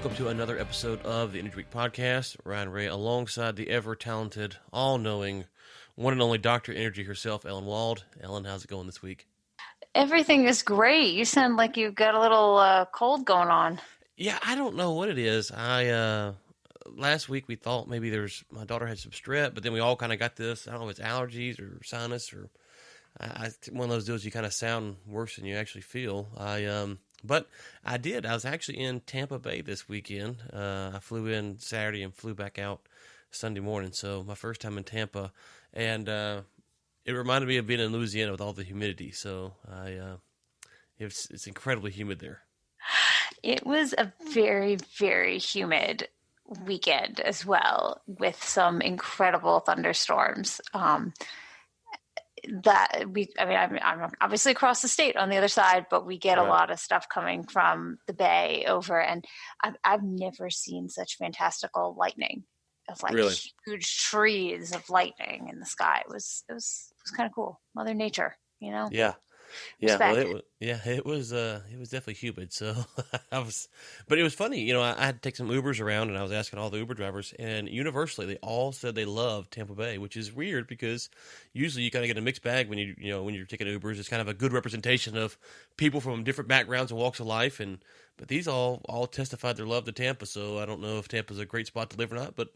welcome to another episode of the Energy Week Podcast. Ryan Ray alongside the ever-talented, all-knowing, one and only Dr. Energy herself, Ellen Wald. Ellen, how's it going this week? Everything is great. You sound like you've got a little cold going on. Yeah, I don't know what it is. Last week we thought maybe my daughter had some strep, but then we all kind of got this. I don't know if it's allergies or sinus or one of those deals you kind of sound worse than you actually feel. But I did. I was actually in Tampa Bay this weekend. I flew in Saturday and flew back out Sunday morning. So my first time in Tampa, and it reminded me of being in Louisiana with all the humidity. So it's incredibly humid there. It was a very, very humid weekend as well, with some incredible thunderstorms. I'm obviously across the state on the other side, but we get a lot of stuff coming from the Bay over, and I've never seen such fantastical lightning. Of like Really? Huge trees of lightning in the sky. It was kind of cool. Mother Nature, you know? Yeah. Respect. Well, it was definitely humid. So but it was funny. I had to take some Ubers around, and I was asking all the Uber drivers, and universally they all said they loved Tampa Bay, which is weird because usually you kind of get a mixed bag when you're taking Ubers. It's kind of a good representation of people from different backgrounds and walks of life, but these all testified their love to Tampa. So I don't know if Tampa's a great spot to live or not, but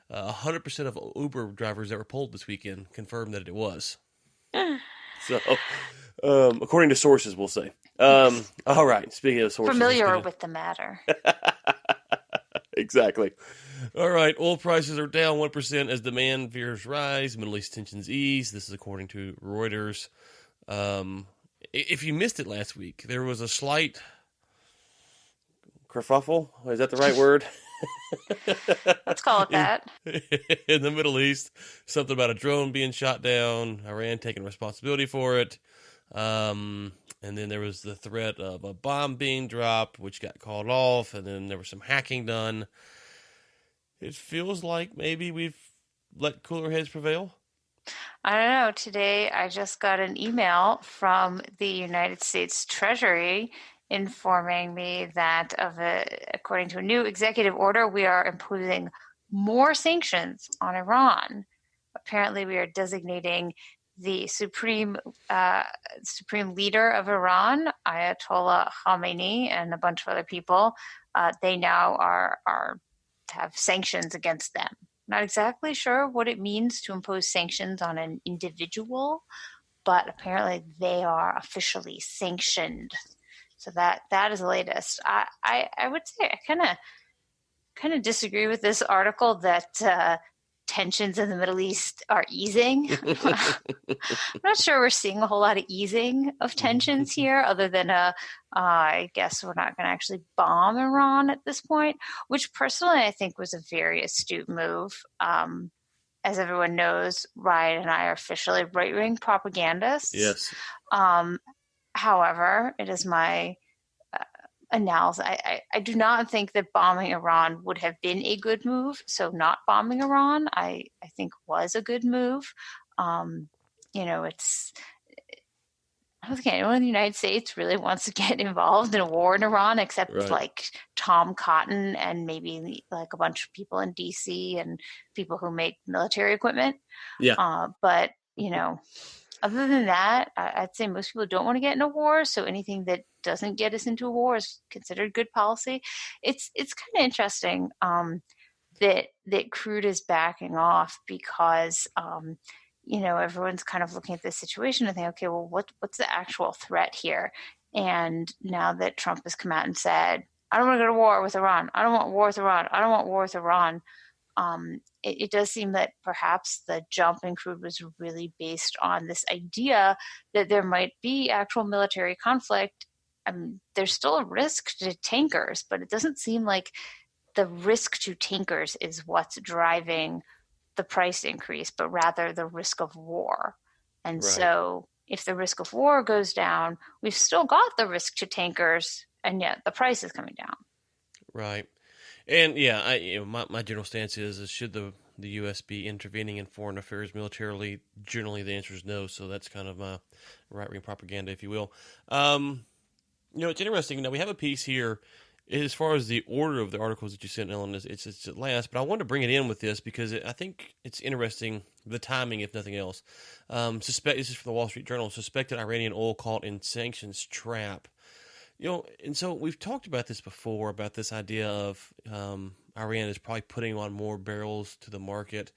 100% of Uber drivers that were polled this weekend confirmed that it was. So, according to sources, we'll say. All right. Speaking of sources, familiar with the matter. Exactly. All right. Oil prices are down 1% as demand fears rise. Middle East tensions ease. This is according to Reuters. If you missed it last week, there was a slight kerfuffle. Is that the right word? Let's call it that. In the Middle East, something about a drone being shot down, Iran taking responsibility for it, and then there was the threat of a bomb being dropped, which got called off, and then there was some hacking done. It feels like maybe we've let cooler heads prevail. I don't know. Today I just got an email from the United States Treasury informing me that according to a new executive order, we are imposing more sanctions on Iran. Apparently, we are designating the supreme leader of Iran, Ayatollah Khamenei, and a bunch of other people. They now have sanctions against them. Not exactly sure what it means to impose sanctions on an individual, but apparently they are officially sanctioned. So that is the latest. I would say I kind of disagree with this article that tensions in the Middle East are easing. I'm not sure we're seeing a whole lot of easing of tensions here, other than I guess we're not going to actually bomb Iran at this point, which personally I think was a very astute move. As everyone knows, Ryan and I are officially right-wing propagandists. Yes. However, it is my analysis. I do not think that bombing Iran would have been a good move. So not bombing Iran, I think was a good move. I don't think anyone in the United States really wants to get involved in a war in Iran, except like Tom Cotton and maybe like a bunch of people in DC and people who make military equipment. Yeah. But other than that, I'd say most people don't want to get in a war. So anything that doesn't get us into a war is considered good policy. It's kind of interesting that crude is backing off because everyone's kind of looking at this situation and thinking, okay, well, what's the actual threat here? And now that Trump has come out and said, I don't want to go to war with Iran. I don't want war with Iran. I don't want war with Iran. It does seem that perhaps the jump in crude was really based on this idea that there might be actual military conflict. There's still a risk to tankers, but it doesn't seem like the risk to tankers is what's driving the price increase, but rather the risk of war. And so if the risk of war goes down, we've still got the risk to tankers, and yet the price is coming down. Right. And yeah, my general stance is should the U.S. be intervening in foreign affairs militarily? Generally, the answer is no. So that's kind of my right-wing propaganda, if you will. It's interesting. Now we have a piece here As far as the order of the articles that you sent, Ellen, it's at last. But I wanted to bring it in with this because I think it's interesting, the timing, if nothing else. This is from the Wall Street Journal. Suspected Iranian oil caught in sanctions trap. And so we've talked about this before, about this idea of Iran is probably putting on more barrels to the market.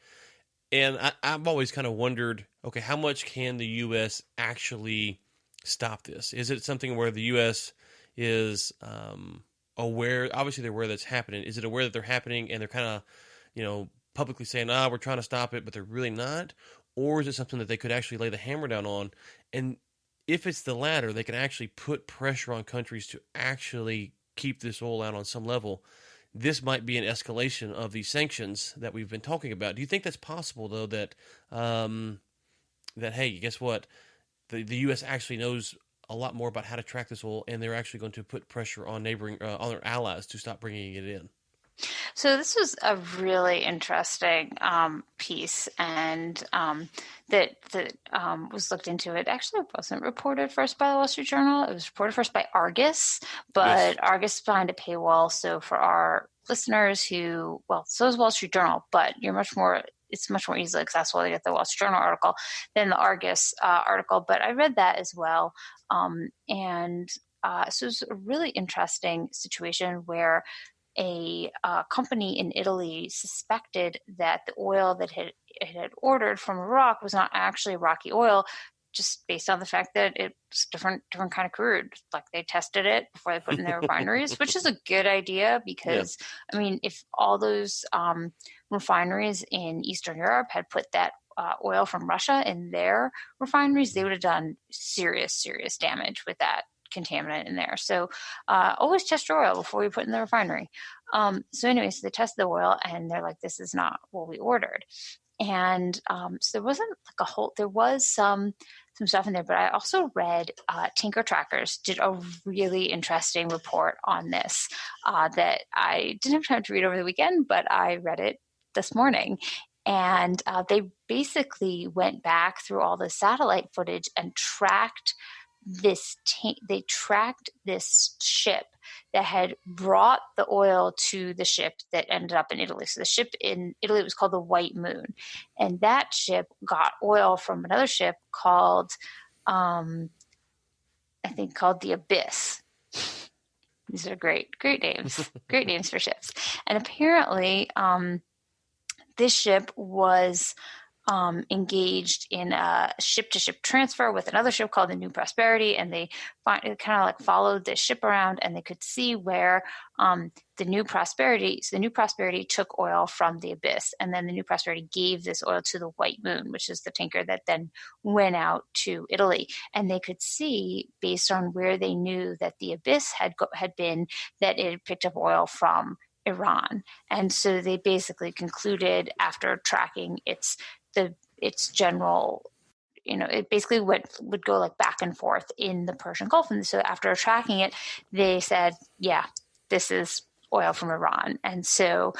And I've always kind of wondered, okay, how much can the U.S. actually stop this? Is it something where the U.S. is aware? Obviously, they're aware that's happening. Is it aware that they're happening and they're kind of, publicly saying, we're trying to stop it, but they're really not? Or is it something that they could actually lay the hammer down on? And if it's the latter, they can actually put pressure on countries to actually keep this oil out on some level. This might be an escalation of these sanctions that we've been talking about. Do you think that's possible, though, that hey, guess what? The U.S. actually knows a lot more about how to track this oil, and they're actually going to put pressure on on their allies to stop bringing it in? So this was a really interesting piece, and that was looked into. It actually wasn't reported first by the Wall Street Journal. It was reported first by Argus, Yes. but Argus is behind a paywall. So for our listeners so is Wall Street Journal, but it's much more easily accessible to get the Wall Street Journal article than the Argus article. But I read that as well, and so it was a really interesting situation where a company in Italy suspected that the oil that it had ordered from Iraq was not actually Iraqi oil, just based on the fact that it's different kind of crude. Like, they tested it before they put it in their refineries, which is a good idea because, yeah. I mean, if all those refineries in Eastern Europe had put that oil from Russia in their refineries, they would have done serious damage with that contaminant in there. So always test your oil before you put in the refinery. So they tested the oil and they're like, this is not what we ordered. And so there wasn't like there was some stuff in there, but I also read Tinker Trackers did a really interesting report on this that I didn't have time to read over the weekend, but I read it this morning. And they basically went back through all the satellite footage and tracked this ship that had brought the oil to the ship that ended up in Italy. So the ship in Italy was called the White Moon, and that ship got oil from another ship called the Abyss. These are great names. Great names for ships. And apparently this ship was engaged in a ship-to-ship transfer with another ship called the New Prosperity, and they kind of like followed this ship around, and they could see where the New Prosperity took oil from the Abyss, and then the New Prosperity gave this oil to the White Moon, which is the tanker that then went out to Italy. And they could see, based on where they knew that the Abyss had been, that it had picked up oil from Iran. And so they basically concluded, after tracking its general, it basically would go like back and forth in the Persian Gulf. And so after tracking it, they said, yeah, this is oil from Iran. And so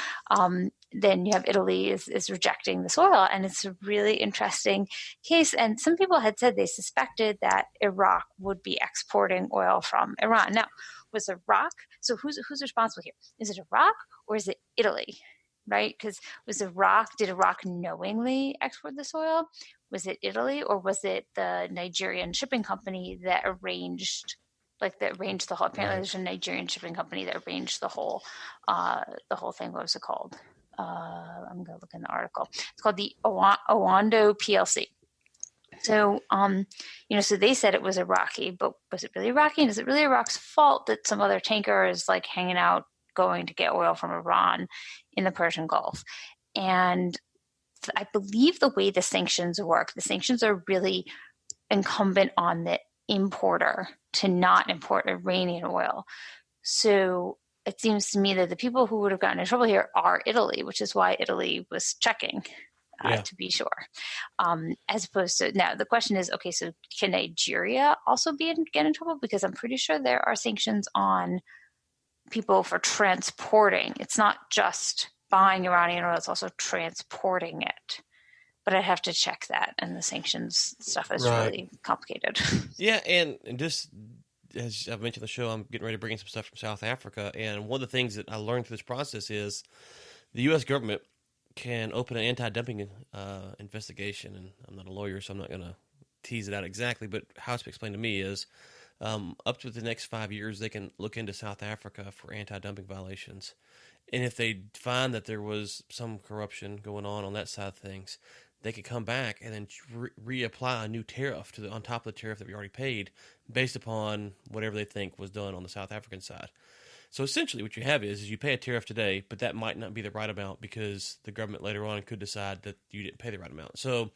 then you have Italy is rejecting this oil. And it's a really interesting case. And some people had said they suspected that Iraq would be exporting oil from Iran. Now, was Iraq, so who's responsible here? Is it Iraq or is it Italy? Right? Because did Iraq knowingly export this oil? Was it Italy, or was it the Nigerian shipping company that arranged the whole? Apparently, right. There's a Nigerian shipping company that arranged the whole thing. What was it called? I'm going to look in the article. It's called the Owando PLC. So, so they said it was Iraqi, but was it really Iraqi? And is it really Iraq's fault that some other tanker is like hanging out, going to get oil from Iran in the Persian Gulf? And I believe the way the sanctions work, the sanctions are really incumbent on the importer to not import Iranian oil. So it seems to me that the people who would have gotten in trouble here are Italy, which is why Italy was checking. To be sure, as opposed to now the question is, okay, so can Nigeria also get in trouble? Because I'm pretty sure there are sanctions on people for transporting. It's not just buying Iranian oil, it's also transporting it. But I'd have to check that, and the sanctions stuff is really complicated. Yeah, and just as I've mentioned on the show, I'm getting ready to bring in some stuff from South Africa, and one of the things that I learned through this process is the U.S. government can open an anti-dumping investigation. And I'm not a lawyer, so I'm not going to tease it out exactly, but how it's been explained to me is up to the next 5 years, they can look into South Africa for anti-dumping violations. And if they find that there was some corruption going on that side of things, they could come back and then reapply a new tariff on top of the tariff that we already paid, based upon whatever they think was done on the South African side. So essentially, what you have is you pay a tariff today, but that might not be the right amount because the government later on could decide that you didn't pay the right amount. So,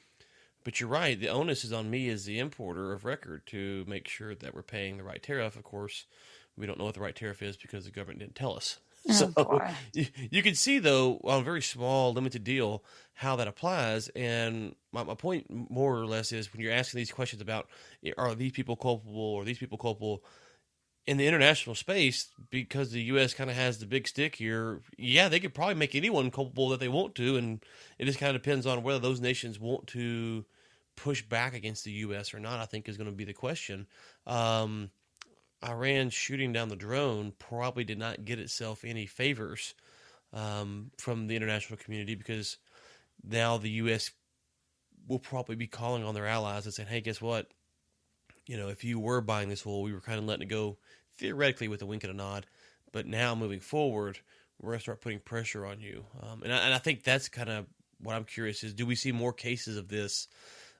but you're right. The onus is on me as the importer of record to make sure that we're paying the right tariff. Of course, we don't know what the right tariff is because the government didn't tell us. Oh, So boy. you can see, though, on a very small, limited deal, how that applies. And my point, more or less, is when you're asking these questions about are these people culpable or these people culpable in the international space, because the U.S. kind of has the big stick here, yeah, they could probably make anyone culpable that they want to. And it just kind of depends on whether those nations want to push back against the U.S. or not, I think is going to be the question. Iran shooting down the drone probably did not get itself any favors from the international community, because now the U.S. will probably be calling on their allies and saying, hey, guess what? If you were buying this oil, we were kind of letting it go theoretically with a wink and a nod, but now moving forward, we're going to start putting pressure on you. And I think that's kind of what I'm curious is, do we see more cases of this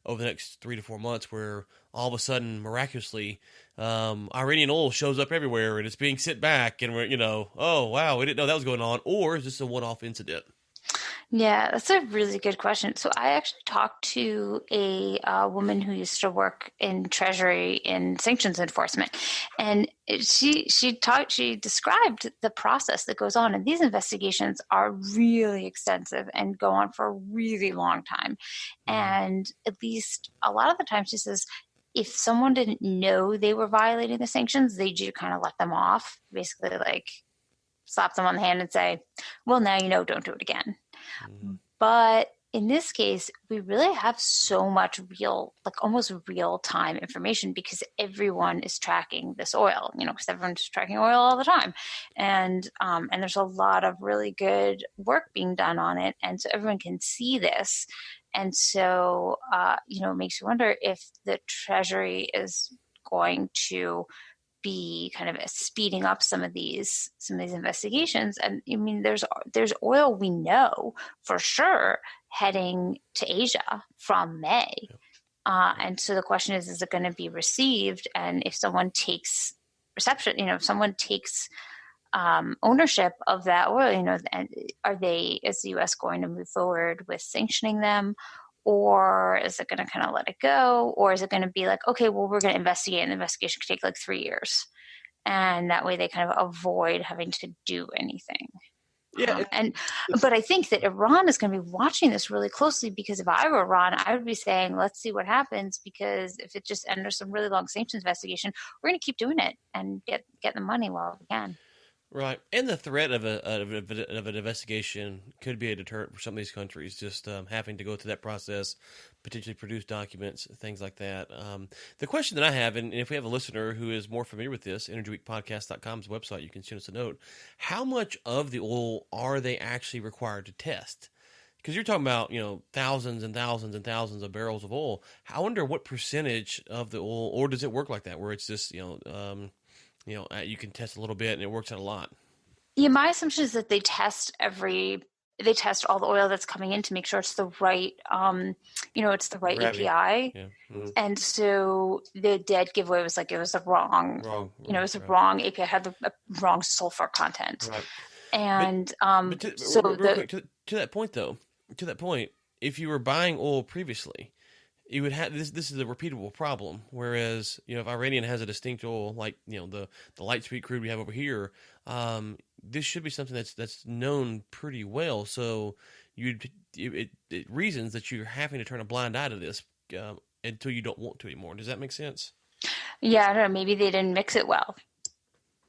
over the next 3 to 4 months where all of a sudden, miraculously, Iranian oil shows up everywhere and it's being sent back and we're, oh, wow, we didn't know that was going on? Or is this a one-off incident? Yeah, that's a really good question. So I actually talked to a woman who used to work in Treasury in sanctions enforcement, and she described the process that goes on, and these investigations are really extensive and go on for a really long time. And at least a lot of the time, she says, if someone didn't know they were violating the sanctions, they do kind of let them off, basically like slap them on the hand and say, well, now you know, don't do it again. But in this case, we really have so much real, like almost real time information, because everyone is tracking this oil, because everyone's tracking oil all the time. And there's a lot of really good work being done on it. And so everyone can see this. And so, it makes you wonder if the Treasury is going to be kind of speeding up some of these investigations. And I mean, there's oil we know for sure heading to Asia from May. And so the question is it going to be received? And if someone takes if someone takes ownership of that oil, and are they, is the U.S. going to move forward with sanctioning them? Or is it going to kind of let it go? Or is it going to be like, okay, well, we're going to investigate, and the investigation could take like 3 years. And that way they kind of avoid having to do anything. Yeah. But I think that Iran is going to be watching this really closely, because if I were Iran, I would be saying, let's see what happens, because if it just enters some really long sanctions investigation, we're going to keep doing it and get the money while we can. Right, and the threat of an investigation could be a deterrent for some of these countries, just having to go through that process, potentially produce documents, things like that. The question that I have, and if we have a listener who is more familiar with this, energyweekpodcast.com's website, you can send us a note. How much of the oil are they actually required to test? Because you're talking about, thousands and thousands and thousands of barrels of oil. I wonder what percentage of the oil, or does it work like that, where it's just, you can test a little bit and it works out a lot. Yeah, my assumption is that they test all the oil that's coming in to make sure it's the right, it's the right Gravity. API. Yeah. Mm-hmm. And so the dead giveaway was like, it was the wrong it was the wrong API, had the wrong sulfur content. Right. And real quick, to that point though, if you were buying oil previously, you would have this is a repeatable problem. Whereas, if Iranian has a distinct oil, like, the light sweet crude we have over here, this should be something that's known pretty well. So it reasons that you're having to turn a blind eye to this until you don't want to anymore. Does that make sense? Yeah, I don't know. Maybe they didn't mix it well.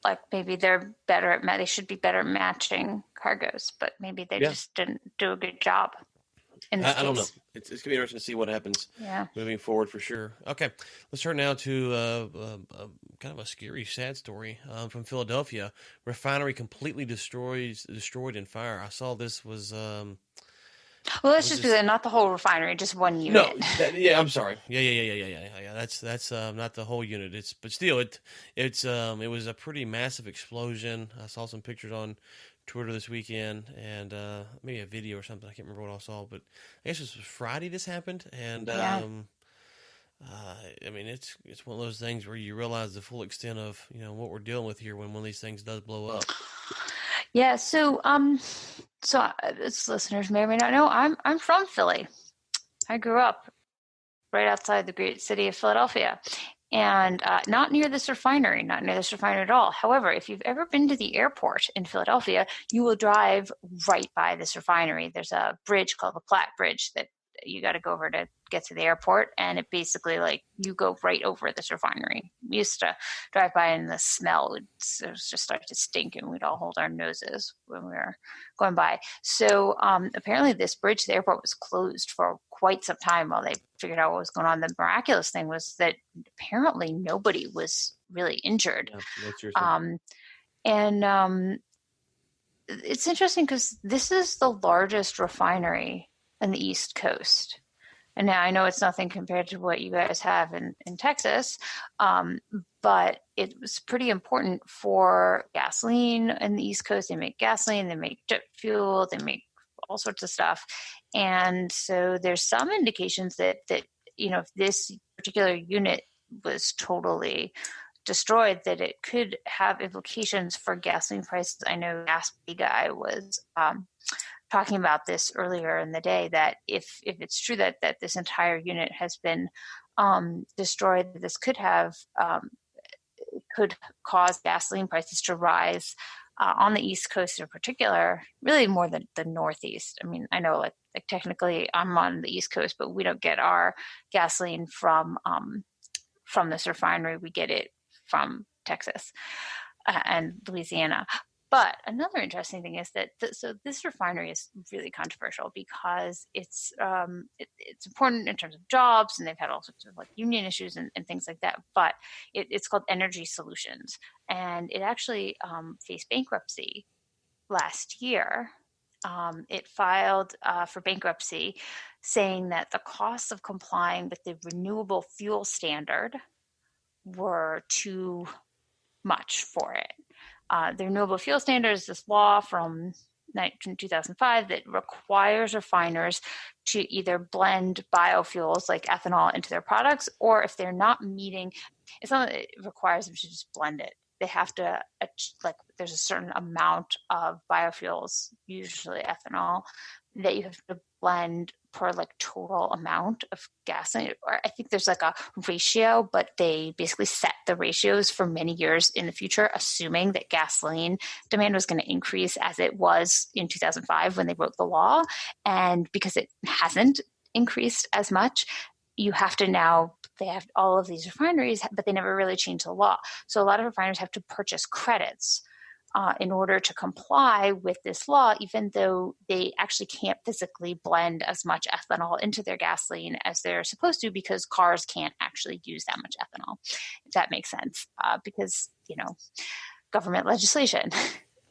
Like maybe they're better at they should be better at matching cargoes, but maybe they just didn't do a good job. in this I don't know. case. It's gonna be interesting to see what happens Yeah. moving forward for sure. Okay, let's turn now to kind of a scary, sad story from Philadelphia. Refinery completely destroyed in fire. I saw this Well, let's was just be this. clear, not the whole refinery, just one No, unit. yeah, I'm sorry. Yeah. That's not the whole unit. But still, it was a pretty massive explosion. I saw some pictures on Twitter this weekend, and maybe a video or something. I can't remember what I saw, but I guess it was Friday this happened, and Yeah. I mean it's one of those things where you realize the full extent of what we're dealing with here when one of these things does blow up. Yeah. As listeners may or may not know, I'm from Philly. I grew up right outside the great city of Philadelphia, and not near this refinery, not near this refinery at all. However, if you've ever been to the airport in Philadelphia, you will drive right by this refinery. There's a bridge called the Platte Bridge that you got to go over to get to the airport, and it basically like you go right over this refinery. We used to drive by, and the smell would just start to stink, and we'd all hold our noses when we were going by. So apparently, this bridge to the airport was closed for quite some time while they figured out what was going on. The miraculous thing was that apparently nobody was really injured. Yeah, no, seriously. And it's interesting because this is the largest refinery in the East Coast. And now I know it's nothing compared to what you guys have in Texas, but it was pretty important for gasoline in the East Coast. They make gasoline, they make jet fuel, they make all sorts of stuff. And so there's some indications that if this particular unit was totally destroyed, that it could have implications for gasoline prices. I know Gas Guy was talking about this earlier in the day, that if it's true that this entire unit has been destroyed, this could cause gasoline prices to rise on the East Coast in particular, really more than the Northeast. I mean, I know like technically I'm on the East Coast, but we don't get our gasoline from this refinery. We get it from Texas and Louisiana. But another interesting thing is that so this refinery is really controversial because it's important in terms of jobs, and they've had all sorts of like union issues and things like that. But it's called Energy Solutions, and it actually faced bankruptcy last year. It filed for bankruptcy, saying that the costs of complying with the renewable fuel standard were too much for it. The renewable fuel standard is this law from 2005 that requires refiners to either blend biofuels like ethanol into their products, or if they're not meeting, it's not that it requires them to just blend it. They have to, like, there's a certain amount of biofuels, usually ethanol, that you have to blend per like total amount of gasoline. Or I think there's like a ratio, but they basically set the ratios for many years in the future, assuming that gasoline demand was going to increase as it was in 2005 when they wrote the law. And because it hasn't increased as much, you have to now, they have all of these refineries, but they never really changed the law. So a lot of refiners have to purchase credits in order to comply with this law, even though they actually can't physically blend as much ethanol into their gasoline as they're supposed to, because cars can't actually use that much ethanol, if that makes sense, because, government legislation.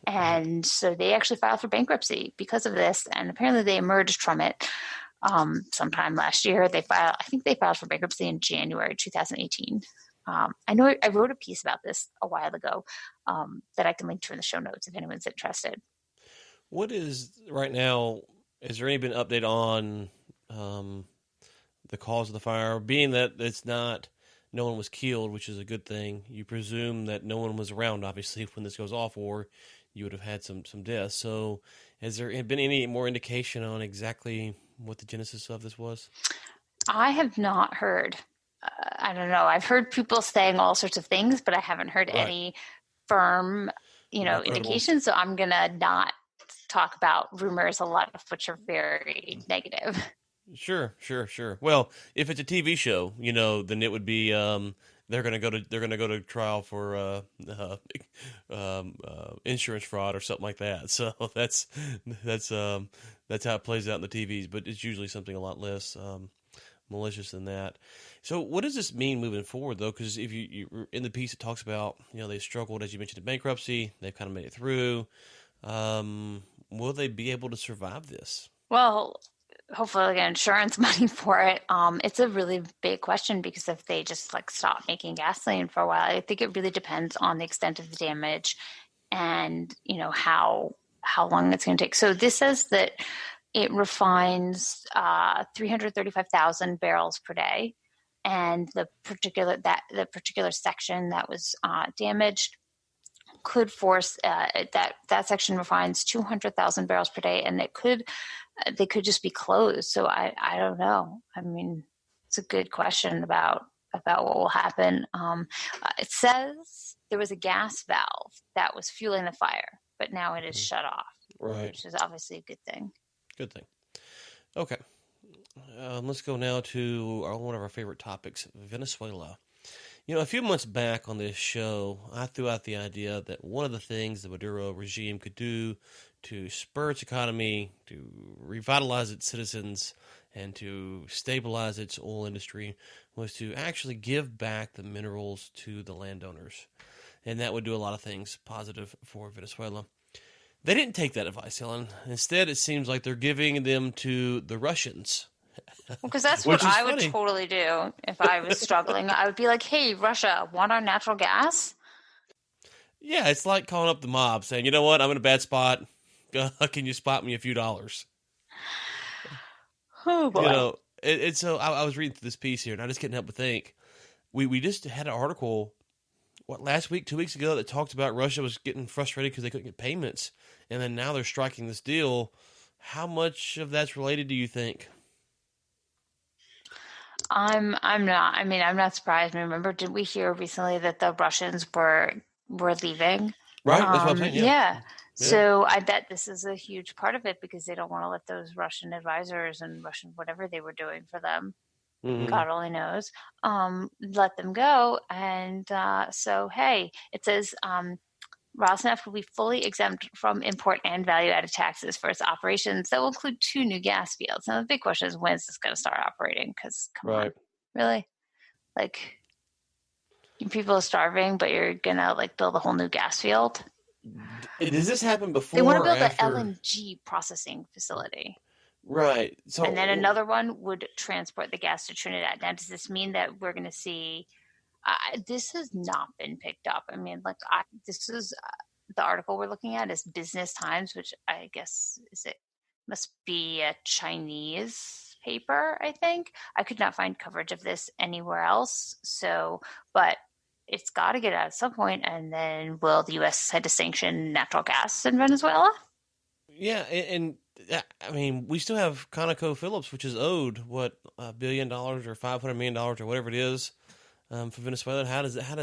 And so they actually filed for bankruptcy because of this, and apparently they emerged from it sometime last year. I think they filed for bankruptcy in January 2018. I know I wrote a piece about this a while ago that I can link to in the show notes if anyone's interested. What is right now? Has there any been update on the cause of the fire? Being that no one was killed, which is a good thing. You presume that no one was around, obviously, when this goes off, or you would have had some deaths. So, has there been any more indication on exactly what the genesis of this was? I have not heard. I don't know. I've heard people saying all sorts of things, but I haven't heard Right. any firm, More credible. indications. So I'm gonna not talk about rumors, a lot of which are very negative. Sure. Well, if it's a TV show, then it would be they're gonna go to trial for insurance fraud or something like that. So that's how it plays out in the TVs. But it's usually something a lot less malicious than that. So what does this mean moving forward, though? Because if you in the piece, it talks about they struggled, as you mentioned, in bankruptcy. They've kind of made it through. Will they be able to survive this? Well, hopefully they'll get insurance money for it. It's a really big question because if they just like stop making gasoline for a while, I think it really depends on the extent of the damage and how long it's going to take. So this says that it refines 335,000 barrels per day, and the particular section that was damaged could force that section refines 200,000 barrels per day, and they could just be closed. So I don't know. I mean, it's a good question about what will happen. It says there was a gas valve that was fueling the fire, but now it is shut off, Right. which is obviously a good thing. Good thing. Okay. Let's go now to one of our favorite topics, Venezuela. A few months back on this show, I threw out the idea that one of the things the Maduro regime could do to spur its economy, to revitalize its citizens, and to stabilize its oil industry was to actually give back the minerals to the landowners. And that would do a lot of things positive for Venezuela. They didn't take that advice, Helen. Instead, it seems like they're giving them to the Russians. Because that's what I would totally do if I was struggling. I would be like, hey, Russia, want our natural gas? Yeah, it's like calling up the mob saying, you know what, I'm in a bad spot. Can you spot me a few dollars? Oh, boy. So I was reading through this piece here, and I just couldn't help but think. We just had an article, last week, 2 weeks ago, that talked about Russia was getting frustrated because they couldn't get payments. And then now they're striking this deal. How much of that's related, do you think? I'm not. I mean, I'm not surprised. Remember, did we hear recently that the Russians were leaving? Right, that's what I'm saying. Yeah. So I bet this is a huge part of it because they don't want to let those Russian advisors and Russian whatever they were doing for them, God only knows, let them go. And so, hey, it says Rosneft will be fully exempt from import and value-added taxes for its operations. That will include 2 new gas fields. Now, the big question is, when is this going to start operating? Because, come on, really? Like, people are starving, but you're going to, like, build a whole new gas field? Does this happen before They want to or build after? an LNG processing facility. Right. So, and then another one would transport the gas to Trinidad. Now, does this mean that we're going to see... this has not been picked up. I mean, this is the article we're looking at is Business Times, which I guess must be a Chinese paper, I think. I could not find coverage of this anywhere else. So, but it's got to get out at some point. And then will the U.S. decide to sanction natural gas in Venezuela? Yeah, and I mean, we still have ConocoPhillips, which is owed $1 billion or $500 million or whatever it is. For Venezuela, how does I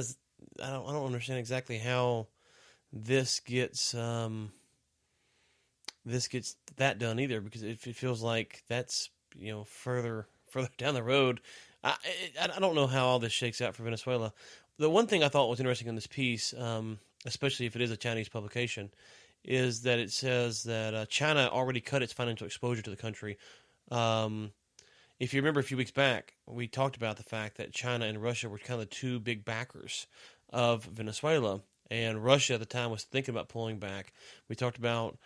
don't understand exactly how this gets that done either, because it feels like that's further down the road. I don't know how all this shakes out for Venezuela. The one thing I thought was interesting in this piece, especially if it is a Chinese publication, is that it says that China already cut its financial exposure to the country. If you remember a few weeks back, we talked about the fact that China and Russia were kind of the 2 big backers of Venezuela, and Russia at the time was thinking about pulling back. We talked about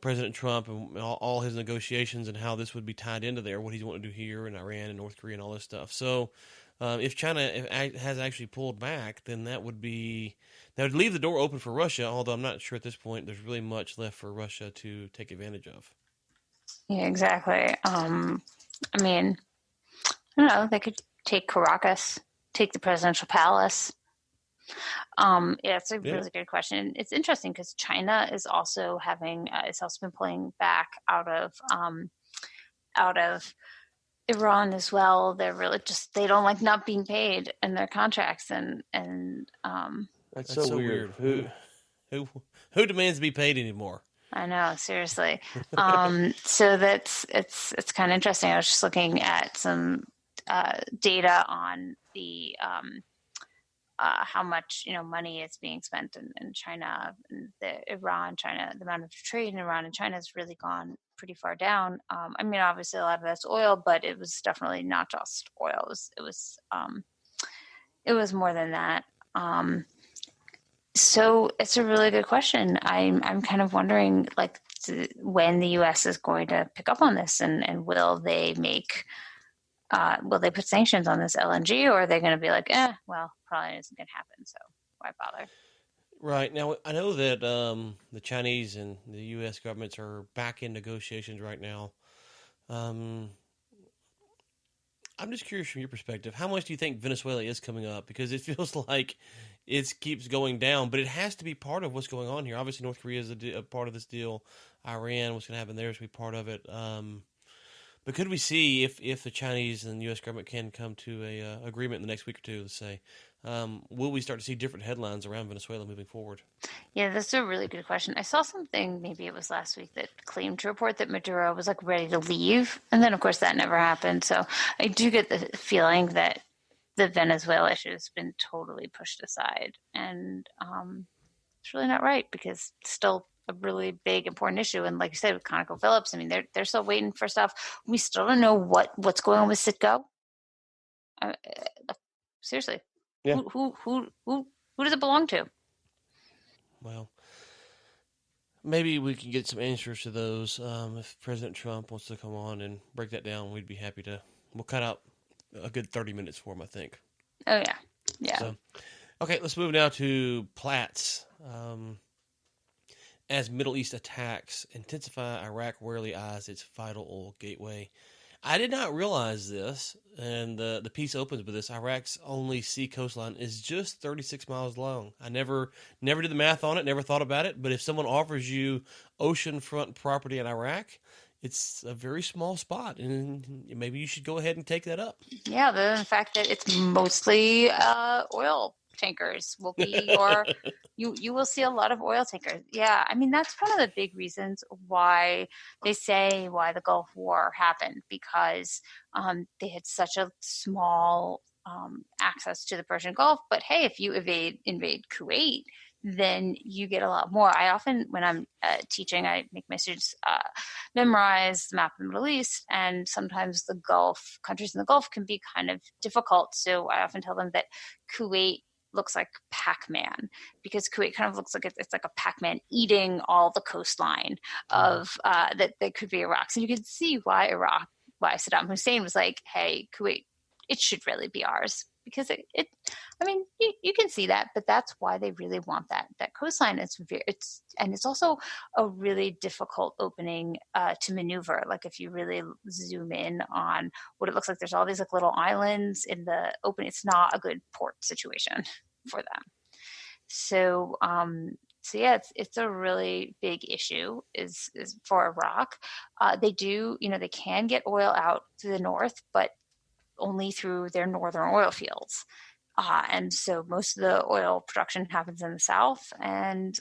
President Trump and all his negotiations and how this would be tied into there, what he's wanting to do here in Iran and North Korea and all this stuff. So if China has actually pulled back, then that would leave the door open for Russia, although I'm not sure at this point there's really much left for Russia to take advantage of. Yeah, exactly. I mean, I don't know. They could take Caracas, take the presidential palace. Yeah, it's a really good question. It's interesting because China is also it's also been pulling back out of Iran as well. They're really they don't like not being paid in their contracts, and that's so weird. Who demands to be paid anymore? I know, seriously. So it's kind of interesting. I was just looking at some data on the how much money is being spent in China and China, the amount of trade in Iran and China has really gone pretty far down. I mean, obviously a lot of that's oil, but it was definitely not just oil. It was more than that. So it's a really good question. I'm kind of wondering like when the U.S. is going to pick up on this, and will they put sanctions on this LNG, or are they going to be like, well, probably isn't going to happen, so why bother? Right. Now, I know that the Chinese and the U.S. governments are back in negotiations right now. Um, I'm just curious from your perspective, how much do you think Venezuela is coming up? Because it feels like it keeps going down, but it has to be part of what's going on here. Obviously, North Korea is a part of this deal. Iran, what's going to happen there is going to be part of it. But could we see if the Chinese and the U.S. government can come to a agreement in the next week or two, let's say, will we start to see different headlines around Venezuela moving forward? Yeah, that's a really good question. I saw something, maybe it was last week, that claimed to report that Maduro was like ready to leave. And then, of course, that never happened. So I do get the feeling that the Venezuela issue has been totally pushed aside. And it's really not right, because it's still a really big, important issue. And like you said, with ConocoPhillips, I mean, they're still waiting for stuff. We still don't know what's going on with Citgo. Uh, Seriously, Yeah. who does it belong to? Well, maybe we can get some answers to those. If President Trump wants to come on and break that down, we'd be happy to. We'll cut out a good 30 minutes for him, I think. Oh yeah, yeah. So, okay, let's move now to Platts. As Middle East attacks intensify, Iraq rarely eyes its vital oil gateway. I did not realize this, and the piece opens with this. Iraq's only sea coastline is just 36 miles long. I never did the math on it, never thought about it, but if someone offers you oceanfront property in Iraq, it's a very small spot, and maybe you should go ahead and take that up. Yeah, the fact that it's mostly oil tankers will be, or you will see a lot of oil tankers. Yeah, I mean, that's one of the big reasons why the Gulf War happened, because they had such a small access to the Persian Gulf. But hey, if you invade Kuwait, then you get a lot more. I often, when I'm teaching, I make my students memorize the map of the Middle East, and sometimes the Gulf countries in the Gulf can be kind of difficult. So I often tell them that Kuwait looks like Pac-Man, because Kuwait kind of looks like it's like a Pac-Man eating all the coastline of that could be Iraq. So you can see why Saddam Hussein was like, hey, Kuwait, it should really be ours, because I mean, you can see that, but that's why they really want that coastline. It's also a really difficult opening to maneuver. Like if you really zoom in on what it looks like, there's all these like little islands in the open. It's not a good port situation for them. So yeah, it's a really big issue is for Iraq. They can get oil out to the north, but only through their northern oil fields. And so most of the oil production happens in the south, and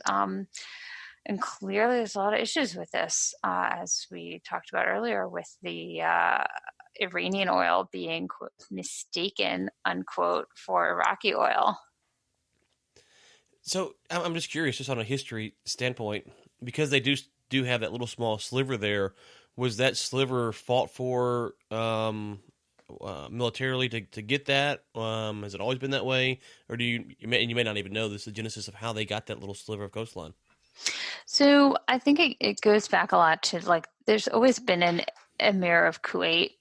clearly there's a lot of issues with this, as we talked about earlier, with the Iranian oil being quote, mistaken, unquote, for Iraqi oil. So I'm just curious, just on a history standpoint, because they do have that little small sliver there. Was that sliver fought for militarily to get that? Has it always been that way, or you may not even know this, the genesis of how they got that little sliver of coastline? So I think it goes back a lot to, like, there's always been an emir of Kuwait,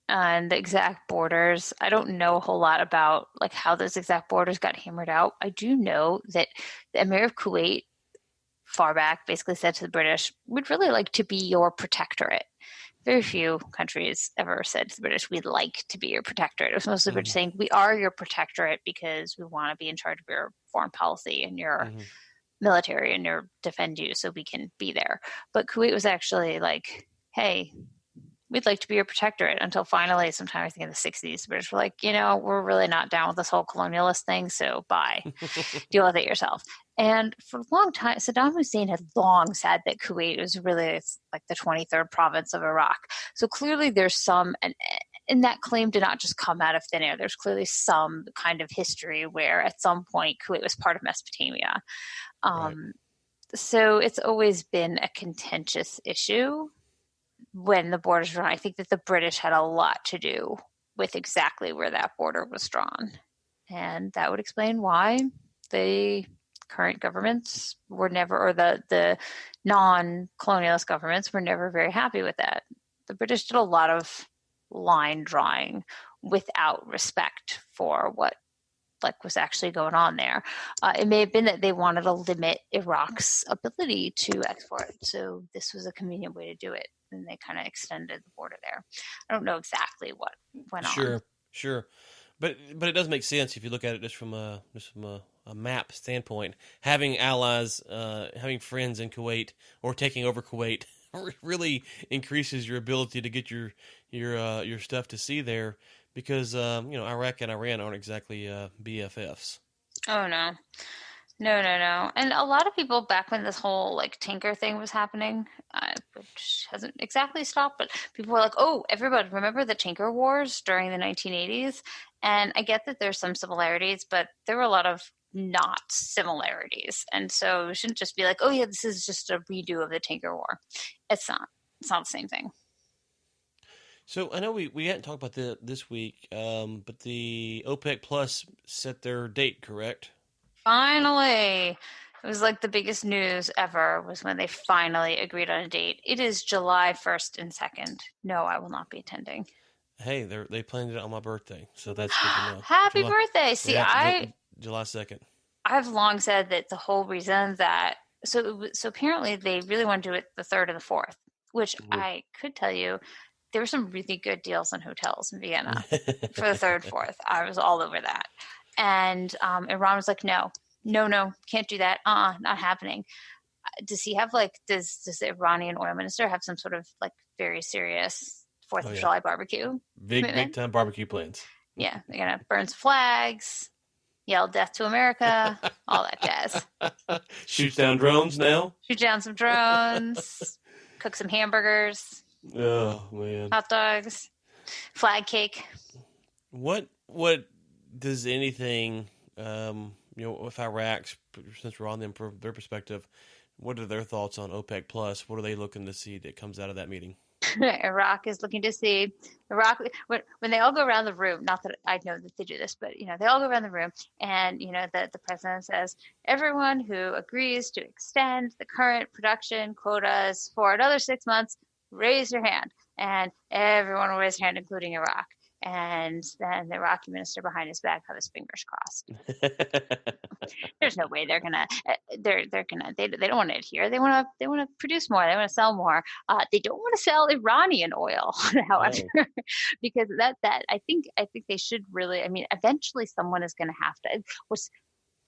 and the exact borders, I don't know a whole lot about like how those exact borders got hammered out. I do know that the emir of Kuwait far back basically said to the British, we'd really like to be your protectorate. Very few countries ever said to the British, we'd like to be your protectorate. It was mostly British saying, we are your protectorate because we want to be in charge of your foreign policy and your military and defend you, so we can be there. But Kuwait was actually like, hey, we'd like to be your protectorate, until finally, sometime I think in the 60s, the British were like, we're really not down with this whole colonialist thing, so bye. Deal with it yourself. And for a long time, Saddam Hussein had long said that Kuwait was really like the 23rd province of Iraq. So clearly there's some And that claim did not just come out of thin air. There's clearly some kind of history where at some point Kuwait was part of Mesopotamia. Right. Um, so it's always been a contentious issue when the borders were drawn. I think that the British had a lot to do with exactly where that border was drawn. And that would explain why the current governments were never, or the non-colonialist governments were never very happy with that. The British did a lot of line drawing without respect for what like was actually going on there. It may have been that they wanted to limit Iraq's ability to export, so this was a convenient way to do it, and they kind of extended the border there. I don't know exactly what went on. Sure, sure. But it does make sense if you look at it just from a map standpoint. Having allies, having friends in Kuwait or taking over Kuwait really increases your ability to get your stuff to sea there because Iraq and Iran aren't exactly BFFs. Oh no. No, no, no. And a lot of people back when this whole like tanker thing was happening, which hasn't exactly stopped, but people were like, "Oh, everybody, remember the tanker wars during the 1980s?" And I get that there's some similarities, but there were a lot of not similarities. And so we shouldn't just be like, "Oh yeah, this is just a redo of the tanker war." It's not. It's not the same thing. So I know we hadn't talked about this week, but the OPEC Plus set their date, correct? Finally, it was like the biggest news ever was when they finally agreed on a date. It is July 1st and 2nd. No, I will not be attending. Hey, they planned it on my birthday, so that's good to know. Happy July, birthday. See, yeah, July 2nd. I've long said that the whole reason that so apparently they really want to do it the 3rd and the 4th, which I could tell you there were some really good deals on hotels in Vienna for the 3rd, 4th. I was all over that. And Iran was like, no, no, no, can't do that. Not happening. Does he have like, does the Iranian oil minister have some sort of like very serious 4th Oh of yeah, July barbecue big commitment? time barbecue plans. Yeah, they're gonna burn some flags, yell "Death to America," all that jazz. Shoots down drones now. Shoot down some drones, cook some hamburgers, Oh man, hot dogs, flag cake. what does anything with Iraq's, since we're on them from their perspective, what are their thoughts on OPEC Plus? What are they looking to see that comes out of that meeting? Iraq is looking to see Iraq when they all go around the room. Not that I know that they do this, but they all go around the room, and the president says everyone who agrees to extend the current production quotas for another 6 months, raise your hand, and everyone will raise their hand, including Iraq. And then the Iraqi minister behind his back have his fingers crossed. There's no way they're gonna they don't want to adhere. They want to produce more. They want to sell more. They don't want to sell Iranian oil, however, No. because that I think they should really. I mean, eventually someone is going to have to. Which,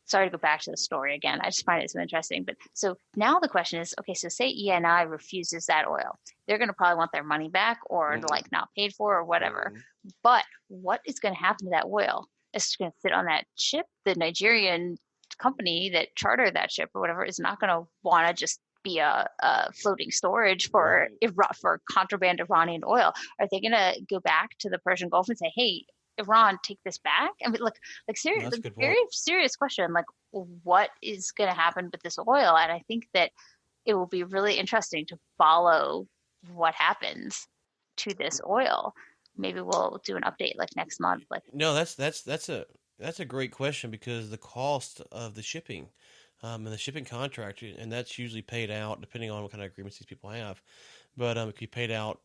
sorry to go back to the story again. I just find it so interesting. But so now the question is, okay, so say ENI refuses that oil, they're going to probably want their money back or Mm-mm. like not paid for or whatever. Mm-mm. But what is going to happen to that oil? It's going to sit on that ship. The Nigerian company that chartered that ship or whatever is not going to want to just be a floating storage for Right. For contraband Iranian oil. Are they going to go back to the Persian Gulf and say, "Hey, Iran, take this back"? I mean, like No, serious, that's a like, good point. very serious question. Like, what is going to happen with this oil? And I think that it will be really interesting to follow what happens to this oil. Maybe we'll do an update like next month. Like, No, that's a great question because the cost of the shipping, and the shipping contract, and that's usually paid out depending on what kind of agreements these people have. But it can be paid out,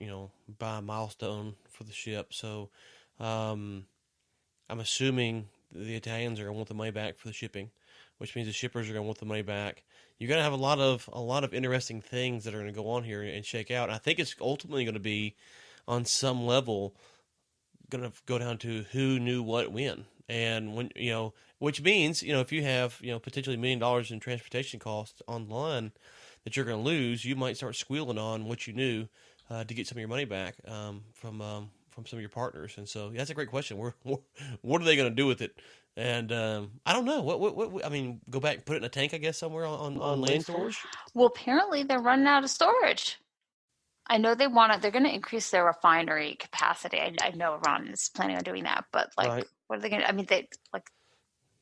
by a milestone for the ship. So, um, I'm assuming the Italians are going to want the money back for the shipping, which means the shippers are going to want the money back. You're going to have a lot of interesting things that are going to go on here and shake out. And I think it's ultimately going to be on some level going to go down to who knew what when. And when, which means, if you have, potentially $1 million in transportation costs online that you're going to lose, you might start squealing on what you knew to get some of your money back from some of your partners. And so that's a great question. What are they going to do with it? And I don't know. I mean, go back and put it in a tank, I guess, somewhere on land storage. well, apparently they're running out of storage. I know they're going to increase their refinery capacity. I know Iran is planning on doing that, but like, Right. what are they going to, I mean, they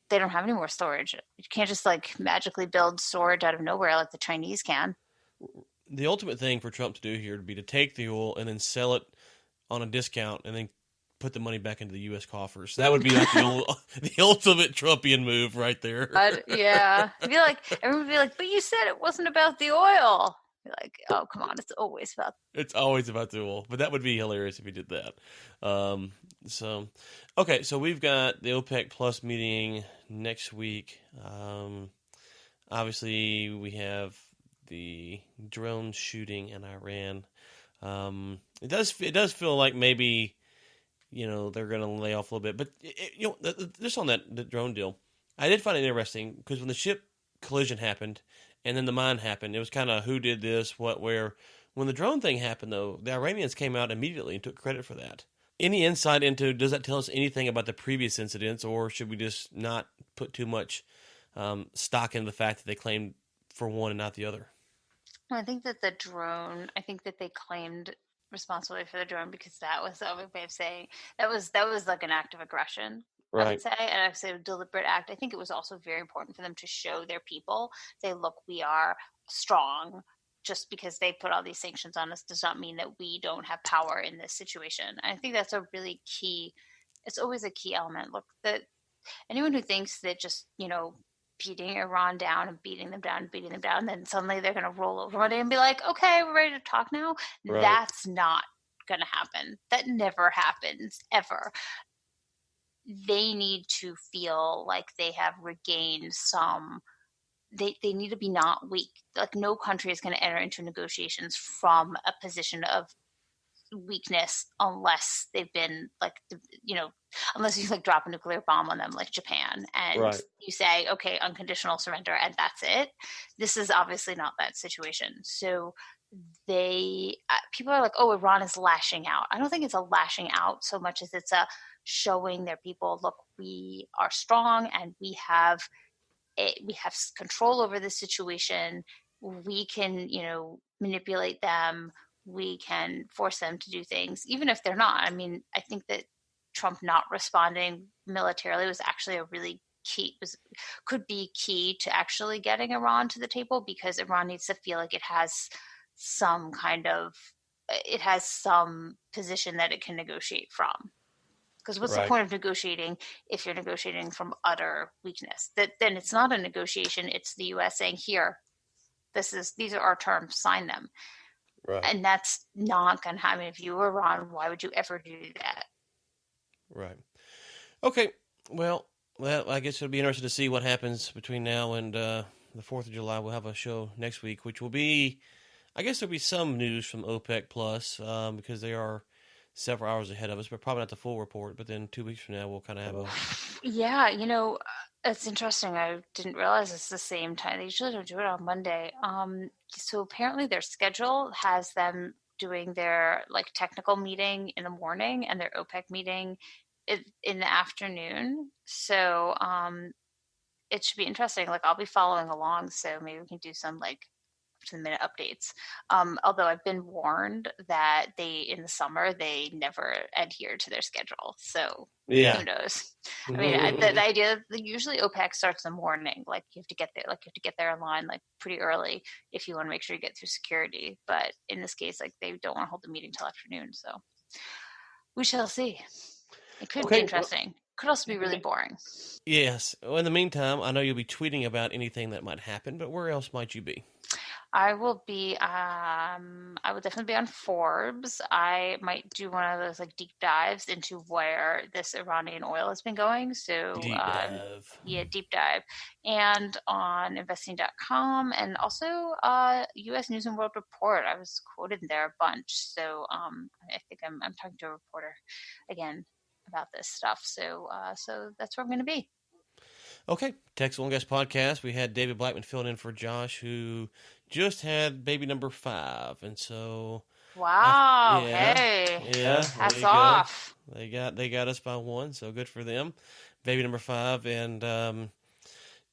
don't have any more storage. You can't just like magically build storage out of nowhere like the Chinese can. The ultimate thing for Trump to do here would be to take the oil and then sell it on a discount and then put the money back into the U.S. coffers. That would be like the ultimate Trumpian move right there. But yeah, I feel like everyone would be like, but you said it wasn't about the oil. Be like, oh, come on, it's always about. It's always about the oil, but that would be hilarious if he did that. So, okay, so we've got the OPEC Plus meeting next week. Obviously, we have the drone shooting in Iran. It does feel like maybe they're going to lay off a little bit, but just on the drone deal, I did find it interesting because when the ship collision happened and then the mine happened, it was kind of who did this, what, where. When the drone thing happened, though, the Iranians came out immediately and took credit for that. Any insight into, does that tell us anything about the previous incidents, or should we just not put too much stock into the fact that they claimed for one and not the other? I think that I think that they claimed responsibility for the drone because that was a way of saying that was like an act of aggression. I would Right, say, and I'd say a deliberate act. I think it was also very important for them to show their people, say, look, we are strong. Just because they put all these sanctions on us does not mean that we don't have power in this situation. I think that's a really key. It's always a key element. Look, that anyone who thinks that just beating Iran down and beating them down and beating them down, then suddenly they're going to roll over one day and be like, okay, we're ready to talk now. right, That's not going to happen. That never happens ever. They need to feel like they have regained some. They need to be not weak. Like no country is going to enter into negotiations from a position of weakness unless they've been like unless you like drop a nuclear bomb on them like Japan and right, you say okay, unconditional surrender and that's it. This is obviously not that situation. So they people are like, oh, Iran is lashing out. I don't think it's a lashing out so much as it's a showing their people, look, we are strong and we have control over the situation. We can manipulate them. We can force them to do things even if they're not. I mean, I think that Trump not responding militarily was actually a really could be key to actually getting Iran to the table, because Iran needs to feel like it has some position that it can negotiate from. Because what's the right, point of negotiating if you're negotiating from utter weakness? Then it's not a negotiation. It's the U.S. saying, "Here, these are our terms. Sign them." right, And that's not going to happen. If you were Iran, why would you ever do that? right. Okay, well, I guess it'll be interesting to see what happens between now and the 4th of July. We'll have a show next week, which will be, I guess there'll be some news from OPEC Plus because they are several hours ahead of us, but probably not the full report. But then 2 weeks from now, we'll kind of have a. Yeah, it's interesting. I didn't realize it's the same time. They usually don't do it on Monday. So apparently their schedule has them doing their like technical meeting in the morning and their OPEC meeting in the afternoon. So it should be interesting. Like I'll be following along, so maybe we can do some like to the minute updates. Although I've been warned that in the summer they never adhere to their schedule, so Yeah. who knows? I mean, the idea that usually OPEC starts in the morning. Like you have to get there, in line like pretty early if you want to make sure you get through security. But in this case, like they don't want to hold the meeting till afternoon, so we shall see. It could be Okay. Well, interesting. Could also be really boring. yes. Well, in the meantime, I know you'll be tweeting about anything that might happen, but where else might you be? I will be, I will definitely be on Forbes. I might do one of those like deep dives into where this Iranian oil has been going. So, Deep dive. yeah, deep dive. And on investing.com and also US News and World Report. I was quoted there a bunch. So, I think I'm talking to a reporter again about this stuff. So that's where I'm going to be. Okay, Texas One Guest Podcast. We had David Blackman filling in for Josh, who just had baby number 5, and so Wow. yeah, Hey, yeah, there hats you go. off. They got us by 1, so good for them. Baby number 5, and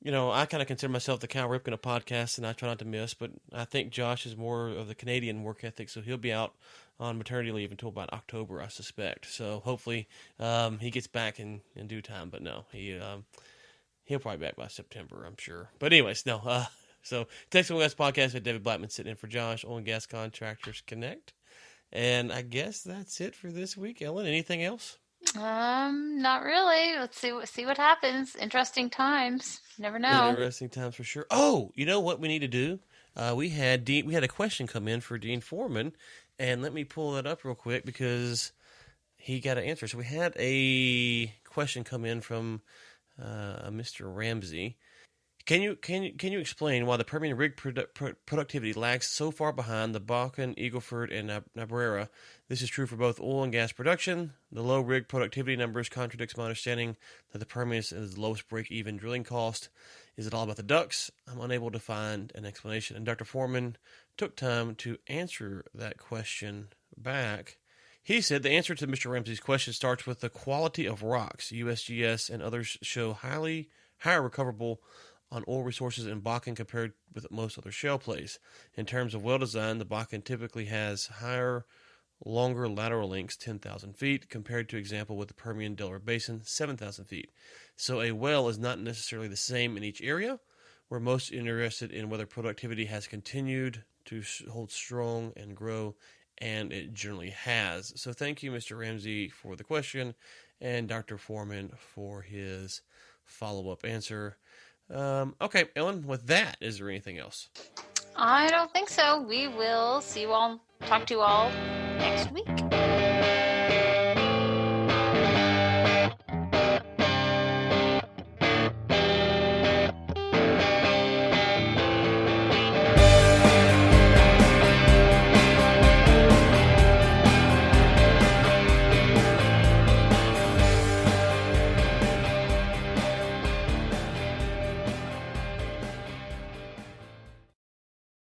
I kind of consider myself the Cal Ripken of podcasts, and I try not to miss. But I think Josh is more of the Canadian work ethic, so he'll be out on maternity leave until about October, I suspect. So hopefully he gets back in due time. But no, he'll probably be back by September, I'm sure. But anyways, no. So Texas Oil and Gas Podcast with David Blackman sitting in for Josh, Oil and Gas Contractors Connect. And I guess that's it for this week. Ellen, anything else? Not really. Let's see what happens. Interesting times. Never know. Interesting times for sure. Oh, you know what we need to do? We had a question come in for Dean Foreman, and let me pull that up real quick because he got an answer. So we had a question come in from Mr. Ramsey. Can you explain why the Permian rig productivity lags so far behind the Bakken, Eagle Ford, and Niobrara? This is true for both oil and gas production. The low rig productivity numbers contradicts my understanding that the Permian is the lowest break-even drilling cost. Is it all about the ducks? I'm unable to find an explanation. And Dr. Foreman took time to answer that question back. He said the answer to Mr. Ramsey's question starts with the quality of rocks. USGS and others show higher recoverable on oil resources in Bakken compared with most other shale plays. In terms of well design, the Bakken typically has higher, longer lateral lengths, 10,000 feet, compared to example with the Permian Delaware Basin, 7,000 feet. So a well is not necessarily the same in each area. We're most interested in whether productivity has continued to hold strong and grow, and it generally has. So thank you, Mr. Ramsey, for the question, and Dr. Foreman for his follow-up answer. Okay, Ellen, with that, is there anything else? I don't think so. We will talk to you all next week.